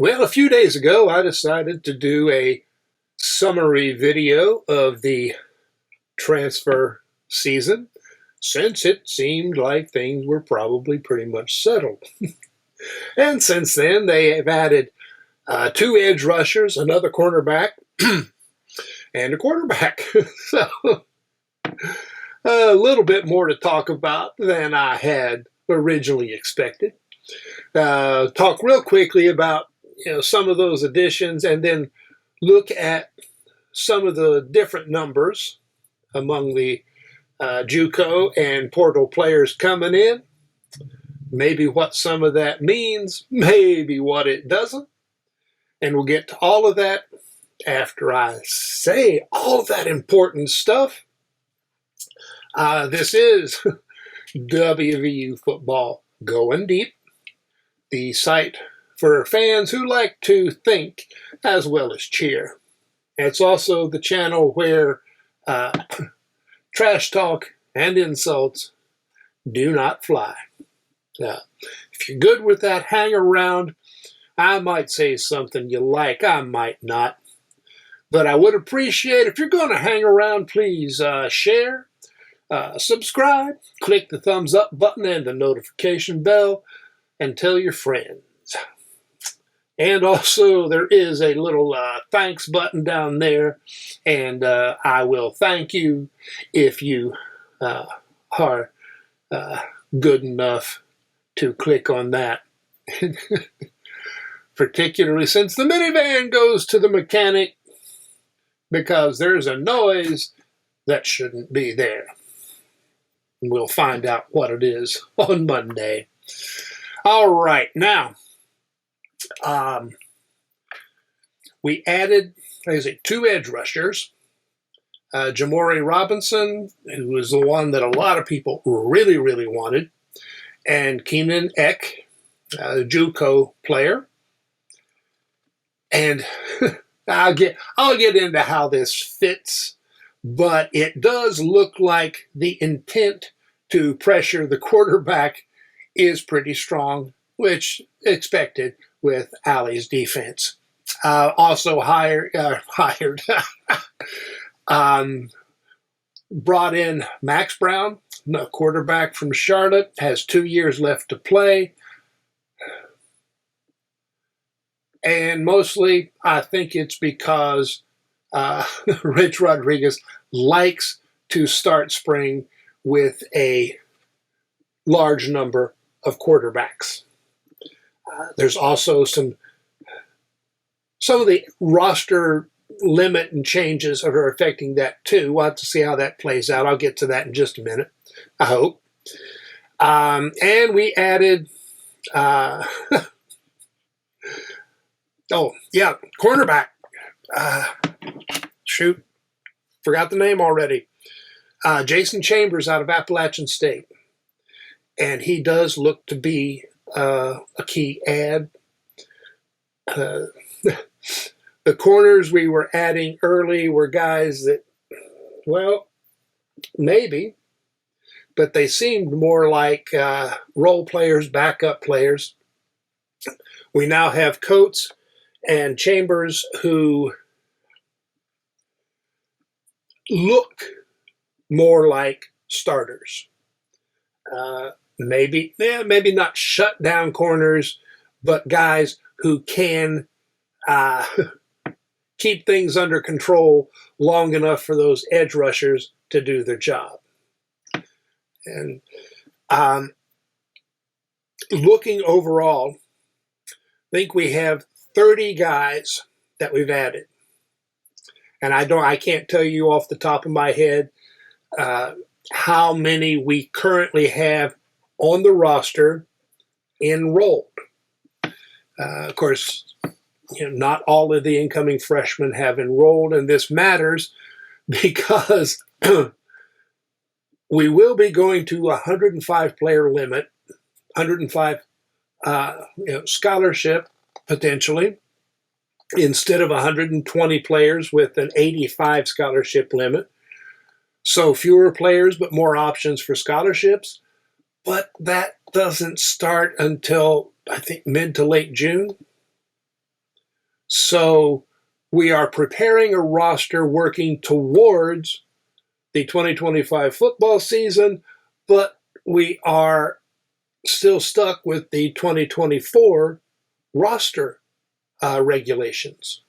Well, a few days ago, I decided to do a summary video of the transfer season since it seemed like things were probably pretty much settled. And since then, they have added two edge rushers, another cornerback, and a quarterback. So a little bit more to talk about than I had originally expected. Talk real quickly about some of those additions, and then look at some of the different numbers among the JUCO and portal players coming in. Maybe what some of that means, maybe what it doesn't. And we'll get to all of that after I say all that important stuff. This is WVU Football Going Deep, the site for fans who like to think as well as cheer. It's also the channel where trash talk and insults do not fly. If you're good with that hang around, I might say something you like, I might not. But I would appreciate, if you're going to hang around, please share, subscribe, click the thumbs up button and the notification bell, and tell your friends. And also, there is a little thanks button down there, and I will thank you if you are good enough to click on that. Particularly since the minivan goes to the mechanic because there's a noise that shouldn't be there. We'll find out what it is on Monday. All right, now, we added, two edge rushers. Jamori Robinson, who was the one that a lot of people really, really wanted, and Keenan Eck, a JUCO player. And I'll get into how this fits, but it does look like the intent to pressure the quarterback is pretty strong, which expected with Alley's defense. Also brought in Max Brown, the quarterback from Charlotte, has 2 years left to play. And mostly, I think it's because Rich Rodriguez likes to start spring with a large number of quarterbacks. There's also some of the roster limit and changes that are affecting that too. We'll have to see how that plays out. I'll get to that in just a minute, I hope. And we added, cornerback. Forgot the name already. Jason Chambers out of Appalachian State. And he does look to be a key add. The corners we were adding early were guys that, well, maybe, but they seemed more like role players, backup players. We now have Coates and Chambers who look more like starters. Maybe not shut down corners, but guys who can keep things under control long enough for those edge rushers to do their job. And looking overall, I think we have 30 guys that we've added. And I can't tell you off the top of my head how many we currently have on the roster enrolled. Of course, not all of the incoming freshmen have enrolled, and this matters because we will be going to a 105 player limit, 105 scholarship potentially, instead of 120 players with an 85 scholarship limit. So fewer players, but more options for scholarships. But that doesn't start until, I think, mid to late June. So we are preparing a roster working towards the 2025 football season, but we are still stuck with the 2024 roster regulations.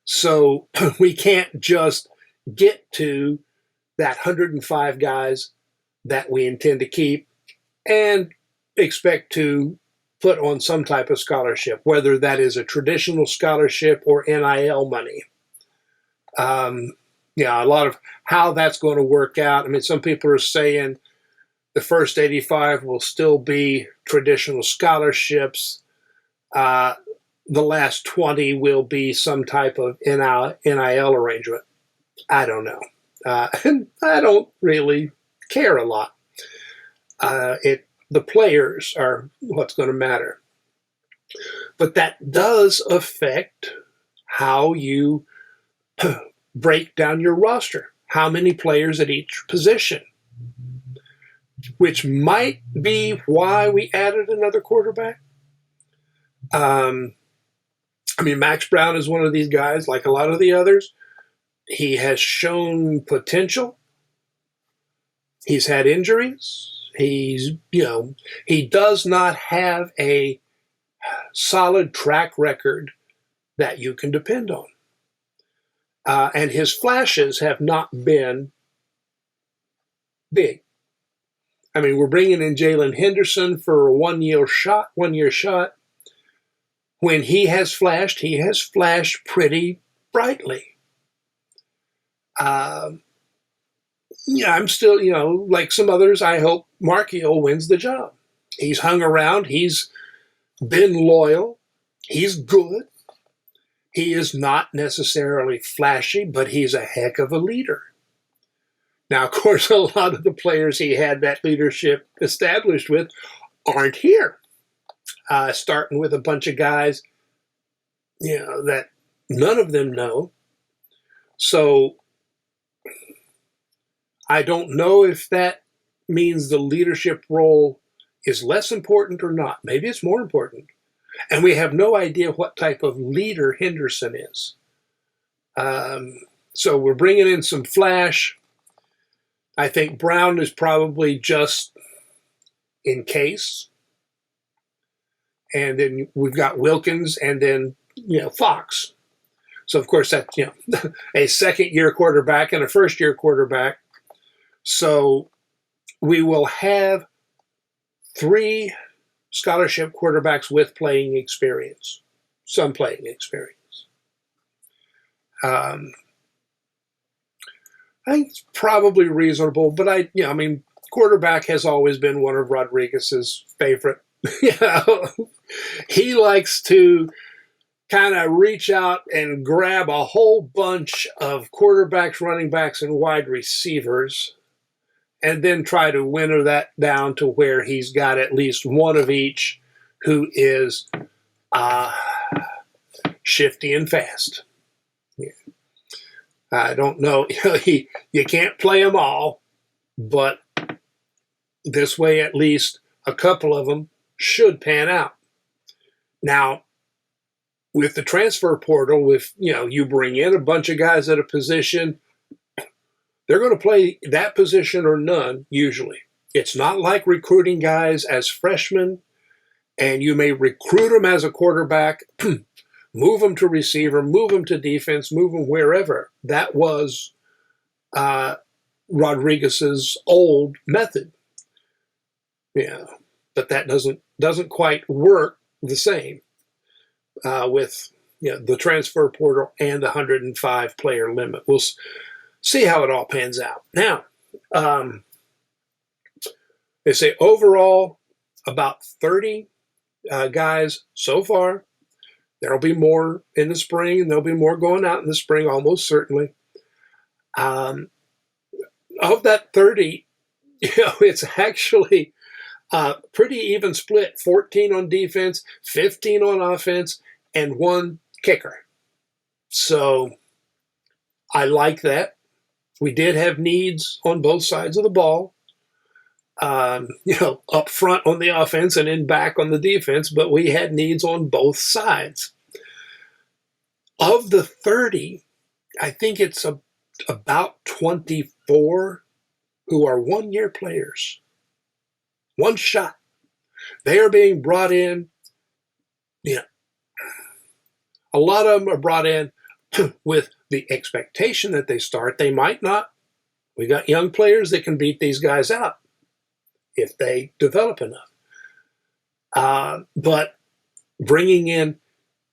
So we can't just get to that 105 guys that we intend to keep and expect to put on some type of scholarship, whether that is a traditional scholarship or NIL money. A lot of how that's going to work out. I mean, some people are saying the first 85 will still be traditional scholarships. The last 20 will be some type of NIL arrangement. I don't know. And I don't really care a lot. The players are what's going to matter. But that does affect how you break down your roster. How many players at each position, which might be why we added another quarterback. Max Brown is one of these guys, like a lot of the others. He has shown potential. He's had injuries. He does not have a solid track record that you can depend on. And his flashes have not been big. I mean, we're bringing in Jalen Henderson for a one-year shot. When he has flashed pretty brightly. I'm still, like some others, I hope Markio wins the job. He's hung around. He's been loyal. He's good. He is not necessarily flashy, but he's a heck of a leader. Now, of course, a lot of the players he had that leadership established with aren't here. Starting with a bunch of guys, that none of them know. So I don't know if that means the leadership role is less important or not. Maybe it's more important. And we have no idea what type of leader Henderson is. So we're bringing in some flash. I think Brown is probably just in case. And then we've got Wilkins and then, Fox. So, of course, that's, a second-year quarterback and a first-year quarterback. So we will have 3 scholarship quarterbacks with playing experience, some playing experience. I think it's probably reasonable, but quarterback has always been one of Rodriguez's favorite. He likes to kind of reach out and grab a whole bunch of quarterbacks, running backs, and wide receivers, and then try to winnow that down to where he's got at least one of each who is shifty and fast. Yeah. I don't know. You can't play them all, but this way at least a couple of them should pan out. Now, with the transfer portal, if you bring in a bunch of guys at a position, they're going to play that position or none, usually. It's not like recruiting guys as freshmen, and you may recruit them as a quarterback, move them to receiver, move them to defense, move them wherever. That was Rodriguez's old method. Yeah, but that doesn't quite work the same with the transfer portal and the 105 player limit. We'll see how it all pans out. Now, they say overall about 30 guys so far. There'll be more in the spring, and there'll be more going out in the spring, almost certainly. Of that 30, it's actually pretty even split. 14 on defense, 15 on offense, and 1 kicker. So I like that. We did have needs on both sides of the ball, up front on the offense and in back on the defense, but we had needs on both sides. Of the 30, I think it's about 24 who are one-year players. One shot. They are being brought in. A lot of them are brought in with the expectation that they start. They might not. We got young players that can beat these guys out if they develop enough. But bringing in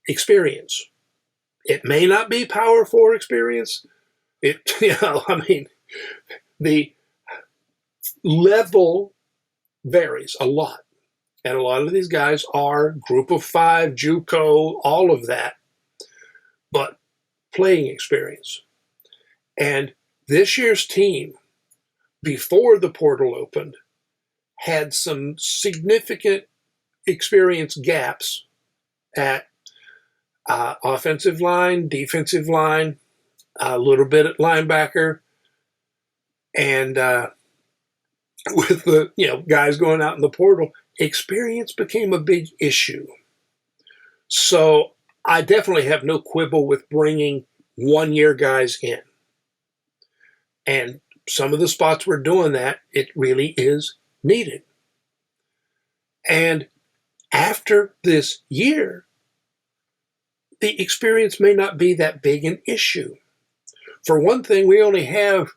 experience. It may not be Power 4 experience. The level varies a lot. And a lot of these guys are group of 5, JUCO, all of that. But playing experience. And this year's team, before the portal opened, had some significant experience gaps at offensive line, defensive line, a little bit at linebacker, and with the guys going out in the portal, experience became a big issue. So I definitely have no quibble with bringing one-year guys in. And some of the spots we're doing that, it really is needed. And after this year, the experience may not be that big an issue. For one thing, we only have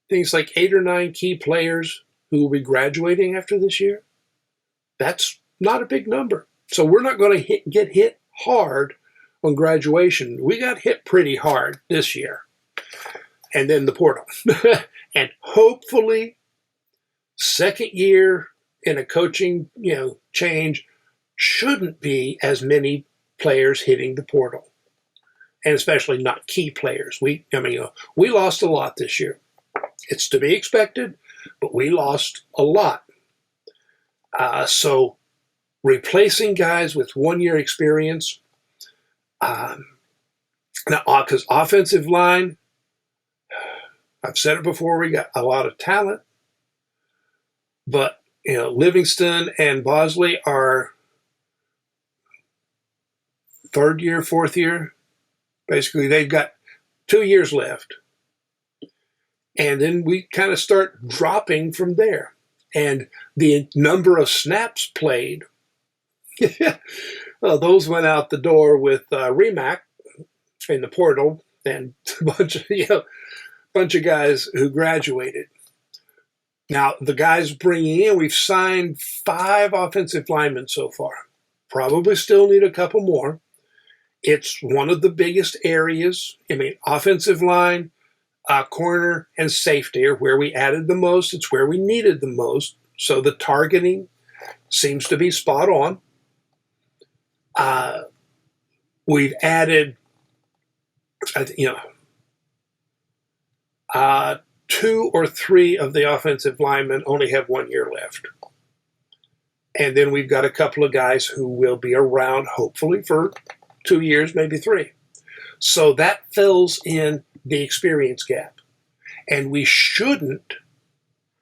things like 8 or 9 key players who will be graduating after this year. That's not a big number. So we're not going to get hit hard on graduation. We got hit pretty hard this year. And then the portal. And hopefully, second year in a coaching change shouldn't be as many players hitting the portal. And especially not key players. We lost a lot this year. It's to be expected, but we lost a lot. So replacing guys with one-year experience. Now, because offensive line, I've said it before, we got a lot of talent. But, Livingston and Bosley are third year, fourth year. Basically, they've got 2 years left. And then we kind of start dropping from there. And the number of snaps played, well, those went out the door with Remack in the portal and a bunch of guys who graduated. Now, the guys bringing in, we've signed 5 offensive linemen so far. Probably still need a couple more. It's one of the biggest areas. Offensive line, corner, and safety are where we added the most. It's where we needed the most. So the targeting seems to be spot on. We've added, 2 or 3 of the offensive linemen only have 1 year left. And then we've got a couple of guys who will be around, hopefully, for 2 years, maybe 3. So that fills in the experience gap. And we shouldn't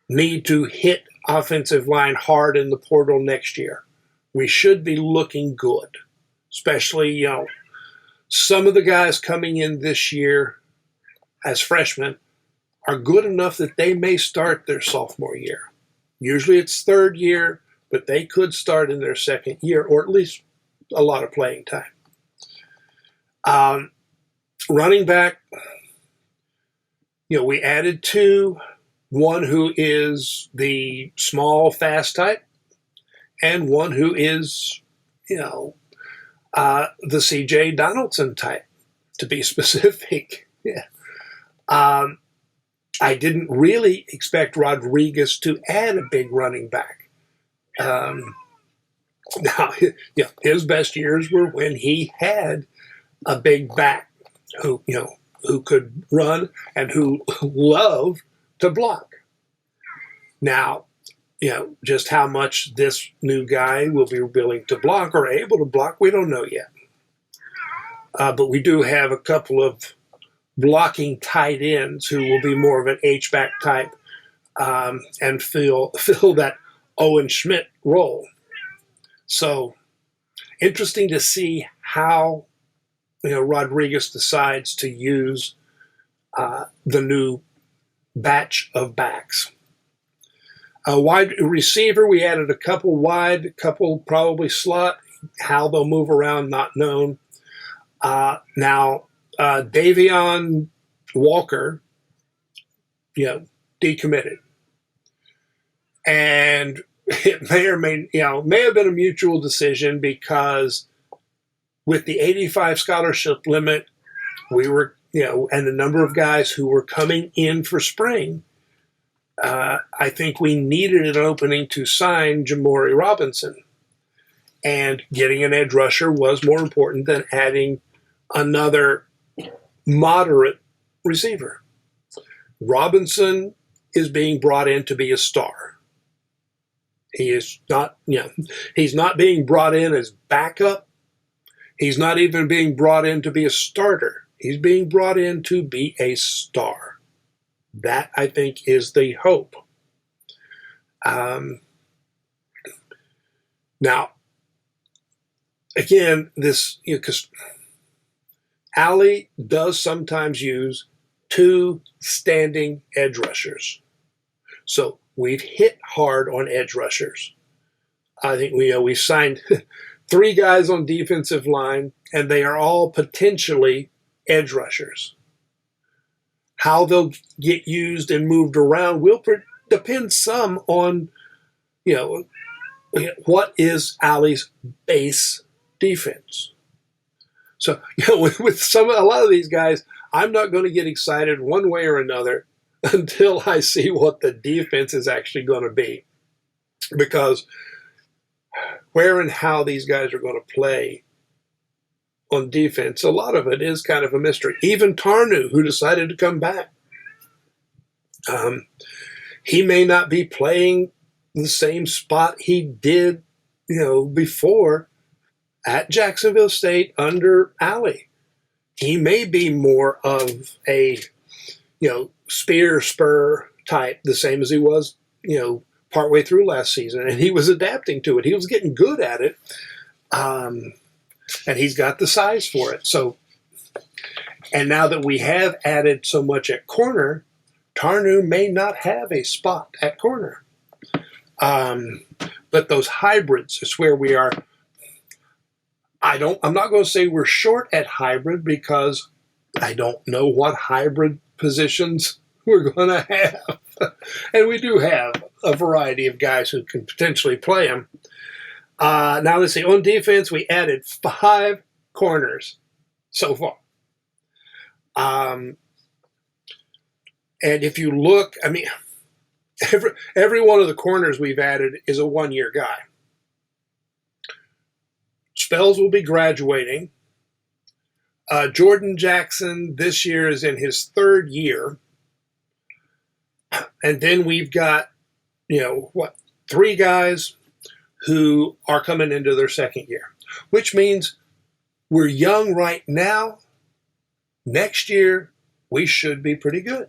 need to hit offensive line hard in the portal next year. We should be looking good, especially, some of the guys coming in this year as freshmen are good enough that they may start their sophomore year. Usually it's third year, but they could start in their second year, or at least a lot of playing time. Running back, we added 2, one who is the small, fast type, and one who is, the C.J. Donaldson type, to be specific. Yeah. I didn't really expect Rodriguez to add a big running back. Now, his best years were when he had a big back who could run and who loved to block. Now, just how much this new guy will be willing to block or able to block, we don't know yet. But we do have a couple of blocking tight ends who will be more of an H-back type and fill that Owen Schmidt role. So interesting to see how Rodriguez decides to use the new batch of backs. A wide receiver, we added a couple wide, a couple probably slot. How they'll move around, not known. Now, Davion Walker, decommitted. And it may or may have been a mutual decision because with the 85 scholarship limit, we were, and the number of guys who were coming in for spring, I think we needed an opening to sign Jamori Robinson. And getting an edge rusher was more important than adding another moderate receiver. Robinson is being brought in to be a star. He is not, he's not being brought in as backup. He's not even being brought in to be a starter. He's being brought in to be a star. That, I think, is the hope. Now, again, because Allie does sometimes use two standing edge rushers. So we've hit hard on edge rushers. I think we signed 3 guys on defensive line, and they are all potentially edge rushers. How they'll get used and moved around will depend some on, what is Allie's base defense. So, with a lot of these guys, I'm not going to get excited one way or another until I see what the defense is actually going to be. Because where and how these guys are going to play on defense, a lot of it is kind of a mystery. Even Tarnu, who decided to come back, he may not be playing the same spot he did, before at Jacksonville State under Allie. He may be more of a, spear spur type, the same as he was, partway through last season, and he was adapting to it. He was getting good at it. And he's got the size for it. So, and now that we have added so much at corner, Tarnu may not have a spot at corner. But those hybrids is where we are. I'm not going to say we're short at hybrid because I don't know what hybrid positions we're going to have. And we do have a variety of guys who can potentially play them. Now let's see. On defense, we added 5 corners so far. And if you look, every one of the corners we've added is a 1-year guy. Spells will be graduating. Jordan Jackson this year is in his 3rd year. And then we've got, 3 guys who are coming into their 2nd year, which means we're young right now. Next year, we should be pretty good.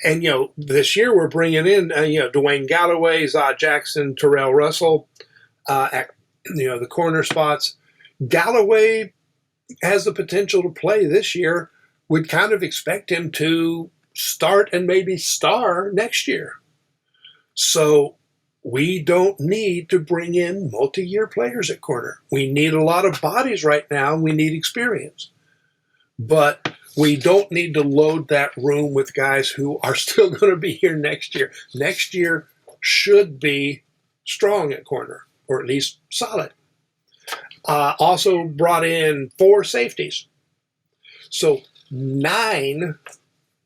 And, this year we're bringing in, Dwayne Galloway, Zod Jackson, Terrell Russell at, the corner spots. Galloway has the potential to play this year. Would kind of expect him to start and maybe star next year. So we don't need to bring in multi-year players at corner. We need a lot of bodies right now, and we need experience. But we don't need to load that room with guys who are still going to be here next year. Next year should be strong at corner, or at least solid. Also brought in 4 safeties. So 9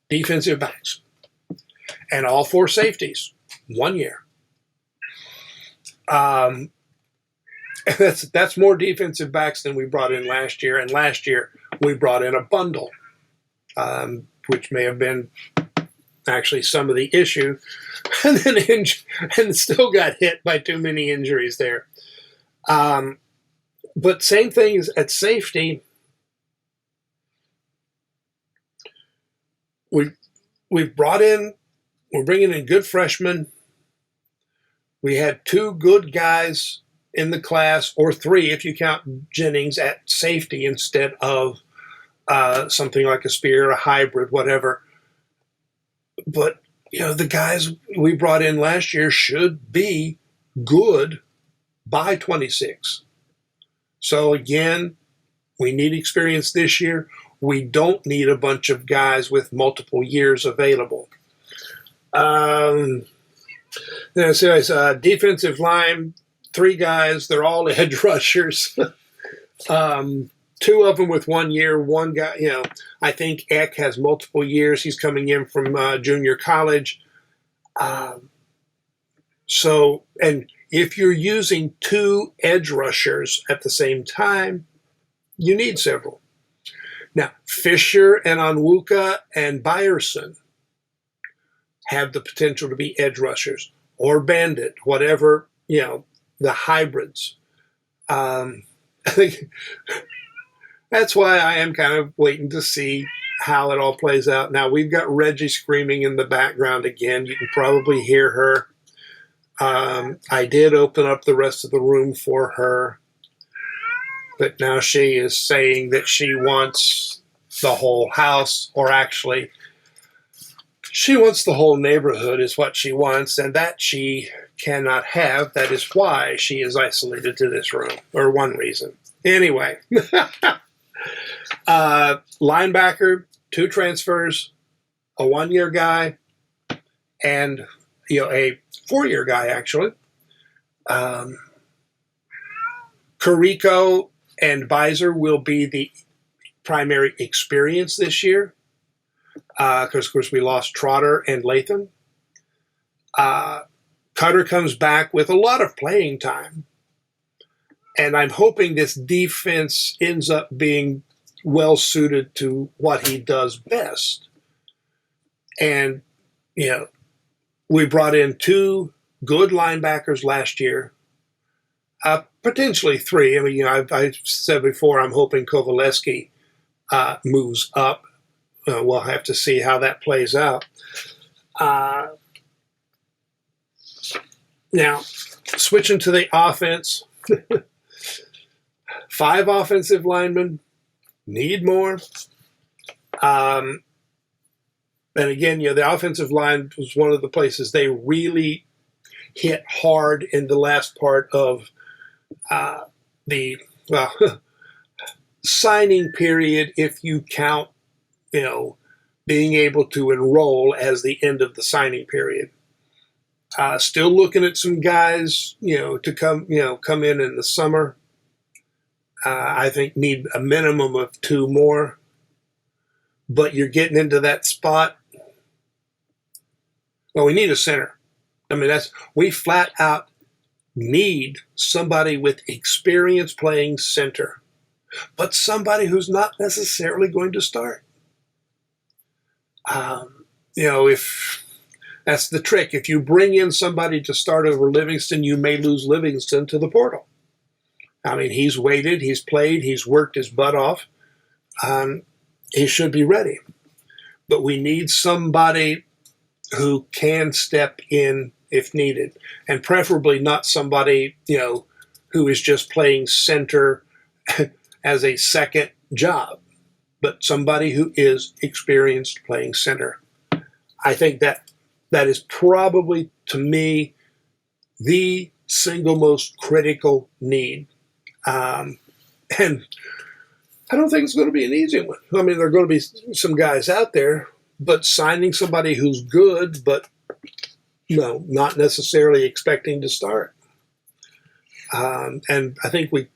defensive backs. And all 4 safeties, 1 year. That's more defensive backs than we brought in last year. And last year we brought in a bundle, which may have been actually some of the issue, and then and still got hit by too many injuries there. But same thing as at safety. We're bringing in good freshmen. We had 2 good guys in the class, or 3 if you count Jennings at safety instead of something like a Spear, a hybrid, whatever. But, the guys we brought in last year should be good by 26. So again, we need experience this year. We don't need a bunch of guys with multiple years available. Defensive line, 3 guys. They're all edge rushers. 2 of them with 1 year. One guy, I think Eck has multiple years. He's coming in from junior college. And if you're using 2 edge rushers at the same time, you need several. Now, Fisher and Onwuka and Byerson have the potential to be edge rushers or bandit, whatever, the hybrids. I think that's why I am kind of waiting to see how it all plays out. Now, we've got Reggie screaming in the background again. You can probably hear her. I did open up the rest of the room for her, but now she is saying that she wants the whole house, or actually, she wants the whole neighborhood is what she wants, and that she cannot have. That is why she is isolated to this room, or one reason. Anyway, linebacker, 2 transfers, a 1-year guy, and a 4-year guy, actually. Carrico and Beiser will be the primary experience this year, because, of course, we lost Trotter and Latham. Cutter comes back with a lot of playing time, and I'm hoping this defense ends up being well-suited to what he does best. And, we brought in 2 good linebackers last year, potentially 3. I mean, I've said before, I'm hoping Kovaleski moves up. We'll have to see how that plays out. Now, switching to the offense, 5 offensive linemen, need more. And again, the offensive line was one of the places they really hit hard in the last part of the signing period, if you count, being able to enroll as the end of the signing period. Still looking at some guys, to come in the summer. I think need a minimum of 2 more. But you're getting into that spot. Well, we need a center. I mean, we flat out need somebody with experience playing center, but somebody who's not necessarily going to start. If that's the trick. If you bring in somebody to start over Livingston, you may lose Livingston to the portal. I mean, he's waited, he's played, he's worked his butt off. He should be ready. But we need somebody who can step in if needed, and preferably not somebody, who is just playing center as a second job, but somebody who is experienced playing center. I think that is probably, to me, the single most critical need. And I don't think it's going to be an easy one. I mean, there are going to be some guys out there, but signing somebody who's good, but not necessarily expecting to start. And I think we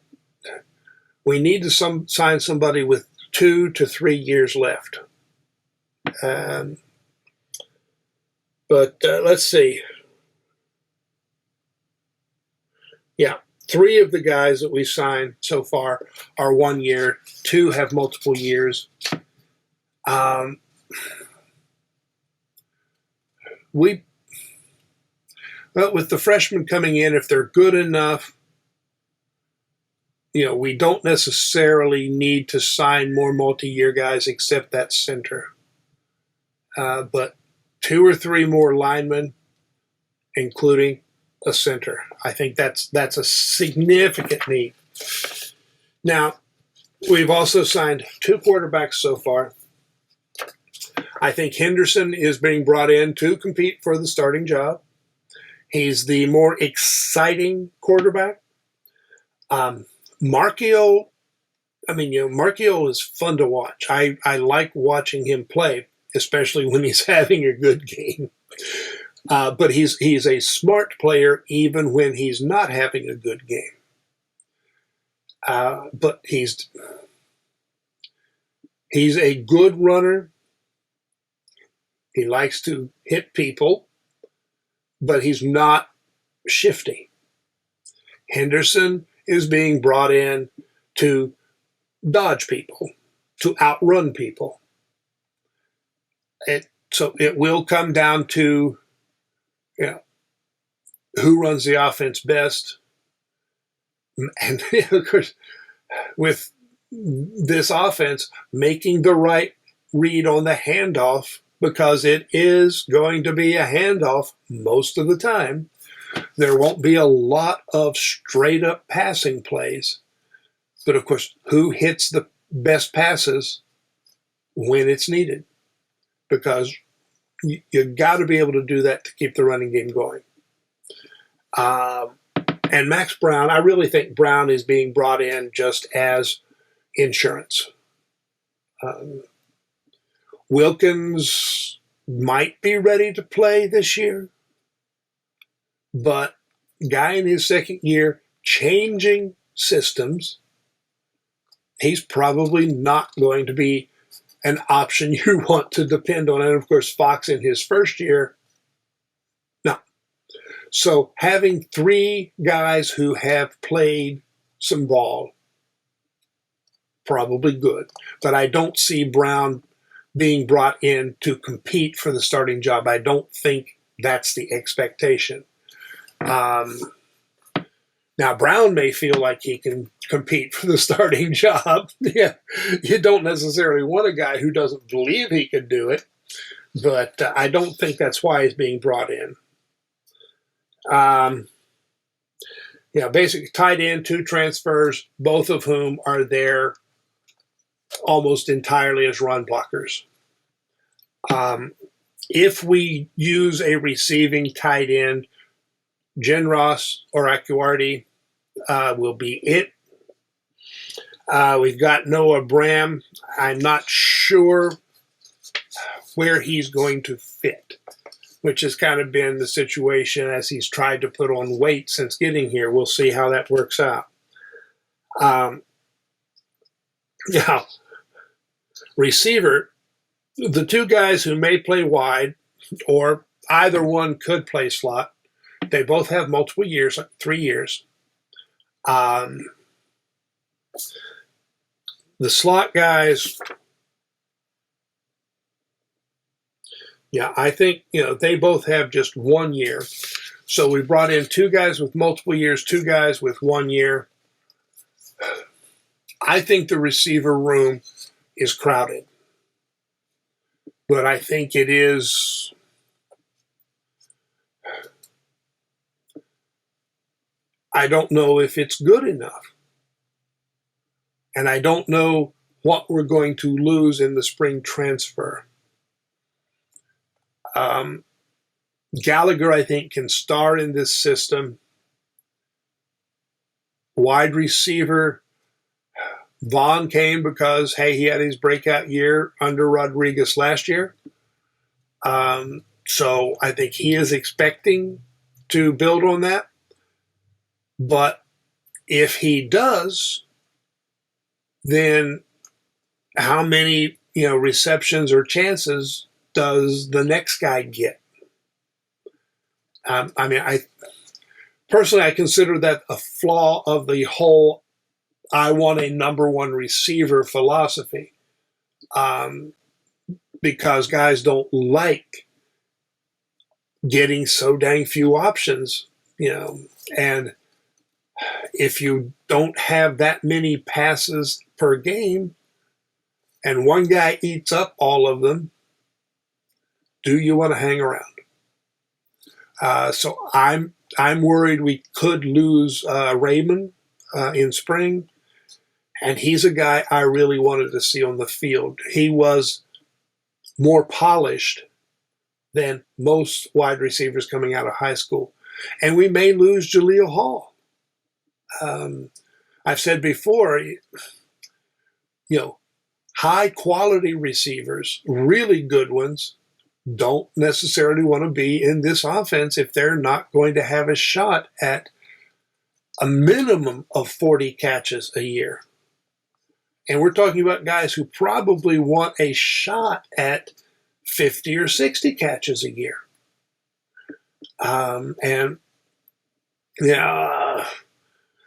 need to sign somebody with 2 to 3 years left. But let's see. Yeah, 3 of the guys that we signed so far are 1 year. 2 have multiple years. With the freshmen coming in, if they're good enough, we don't necessarily need to sign more multi-year guys except that center. But 2 or 3 more linemen, including a center. I think that's a significant need. Now, We've also signed 2 quarterbacks so far. I think Henderson is being brought in to compete for the starting job. He's the more exciting quarterback. Marchiol, Marchiol is fun to watch. I like watching him play, especially when he's having a good game. But he's a smart player even when he's not having a good game. But he's a good runner. He likes to hit people, but he's not shifty. Henderson is being brought in to dodge people, to outrun people. So it will come down to, who runs the offense best. And of course, with this offense, making the right read on the handoff, because it is going to be a handoff most of the time. There won't be a lot of straight-up passing plays. But, of course, who hits the best passes when it's needed? Because you've got to be able to do that to keep the running game going. And Max Brown, I really think Brown is being brought in just as insurance. Wilkins might be ready to play this year, but guy in his second year, changing systems, he's probably not going to be an option you want to depend on. And of course, Fox in his first year, no. So having 3 guys who have played some ball, probably good. But I don't see Brown being brought in to compete for the starting job. I don't think that's the expectation. Now, Brown may feel like he can compete for the starting job. Yeah, you don't necessarily want a guy who doesn't believe he can do it, but I don't think that's why he's being brought in. Basically tied in 2 transfers, both of whom are there almost entirely as run blockers. If we use a receiving tight end, Jen Ross or Acuardi will be it. We've got Noah Bram. I'm not sure where he's going to fit, which has kind of been the situation as he's tried to put on weight since getting here. We'll see how that works out. Now, receiver, the 2 guys who may play wide, or either one could play slot, they both have multiple years, like 3 years. The slot guys, I think, they both have just 1 year. So we brought in 2 guys with multiple years, 2 guys with 1 year. I think the receiver room is crowded. But I think it is, I don't know if it's good enough. And I don't know what we're going to lose in the spring transfer. Gallagher, I think, can start in this system. Wide receiver, Vaughn came because, he had his breakout year under Rodriguez last year. So I think he is expecting to build on that. But if he does, then how many, receptions or chances does the next guy get? I consider that a flaw of the whole I want a number 1 receiver philosophy, because guys don't like getting so dang few options, and if you don't have that many passes per game and one guy eats up all of them, do you want to hang around? So I'm worried we could lose Raymond in spring. And he's a guy I really wanted to see on the field. He was more polished than most wide receivers coming out of high school. And we may lose Jaleel Hall. I've said before, high quality receivers, really good ones, don't necessarily want to be in this offense if they're not going to have a shot at a minimum of 40 catches a year. And we're talking about guys who probably want a shot at 50 or 60 catches a year. And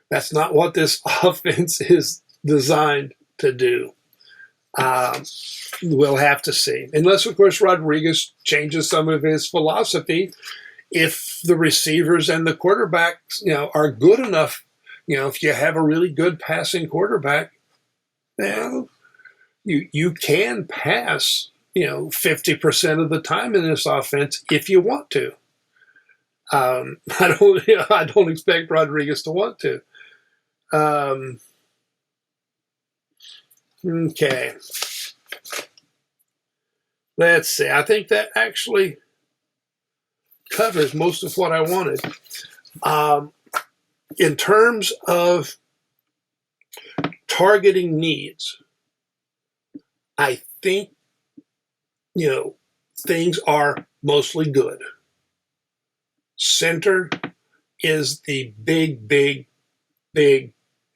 that's not what this offense is designed to do. We'll have to see. Unless, of course, Rodriguez changes some of his philosophy. If the receivers and the quarterbacks, are good enough, if you have a really good passing quarterback, you can pass, 50% of the time in this offense if you want to. I don't expect Rodriguez to want to. Okay. Let's see. I think that actually covers most of what I wanted. In terms of targeting needs, I think, things are mostly good. Center is the big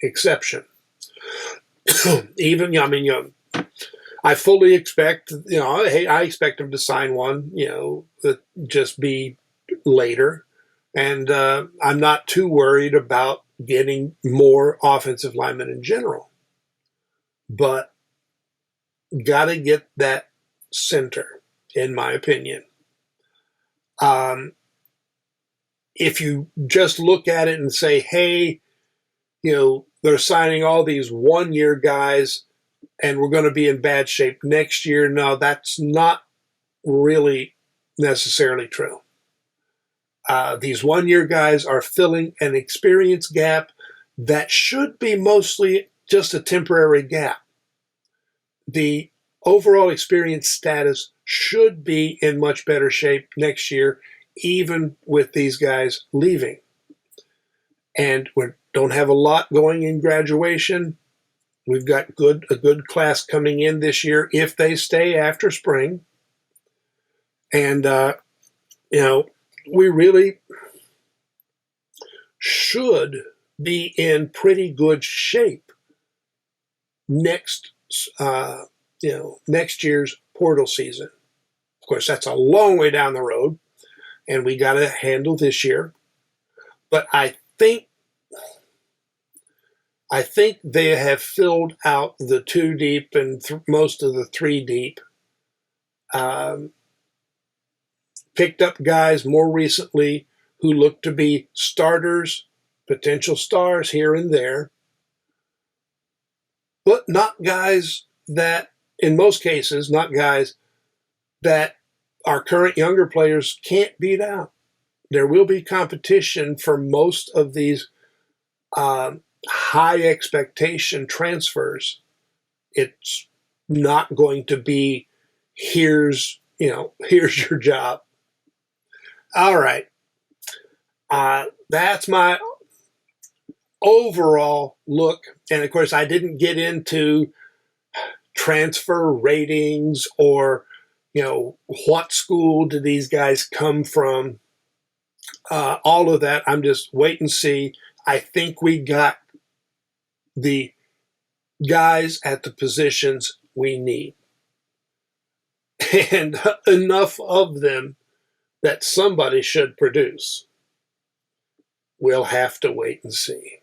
exception. Even, I fully expect, I expect him to sign one, that just be later. And I'm not too worried about getting more offensive linemen in general. But got to get that center, in my opinion. If you just look at it and say, hey, they're signing all these one-year guys and we're going to be in bad shape next year. No, that's not really necessarily true. These one-year guys are filling an experience gap that should be mostly just a temporary gap. The overall experience status should be in much better shape next year, even with these guys leaving. And we don't have a lot going in graduation. We've got a good class coming in this year if they stay after spring. And, we really should be in pretty good shape next year's portal season. Of course, that's a long way down the road, and we got to handle this year. But I think they have filled out the 2 deep and most of the 3 deep. Picked up guys more recently who look to be starters, potential stars here and there, but not guys that, in most cases, not guys that our current younger players can't beat out. There will be competition for most of these high expectation transfers. It's not going to be, here's your job. All right. That's my overall look. And of course, I didn't get into transfer ratings or, what school do these guys come from? All of that. I'm just wait and see. I think we got the guys at the positions we need. And enough of them that somebody should produce. We'll have to wait and see.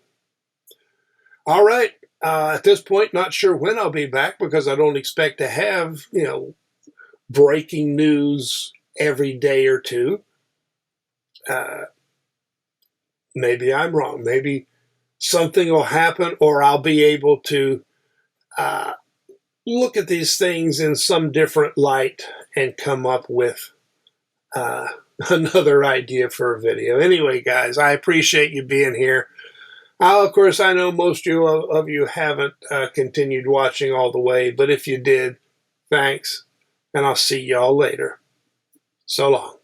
All right. At this point, not sure when I'll be back because I don't expect to have, breaking news every day or two. Maybe I'm wrong. Maybe something will happen or I'll be able to look at these things in some different light and come up with another idea for a video. Anyway, guys, I appreciate you being here. Of course, I know most of you haven't continued watching all the way, but if you did, thanks, and I'll see y'all later. So long.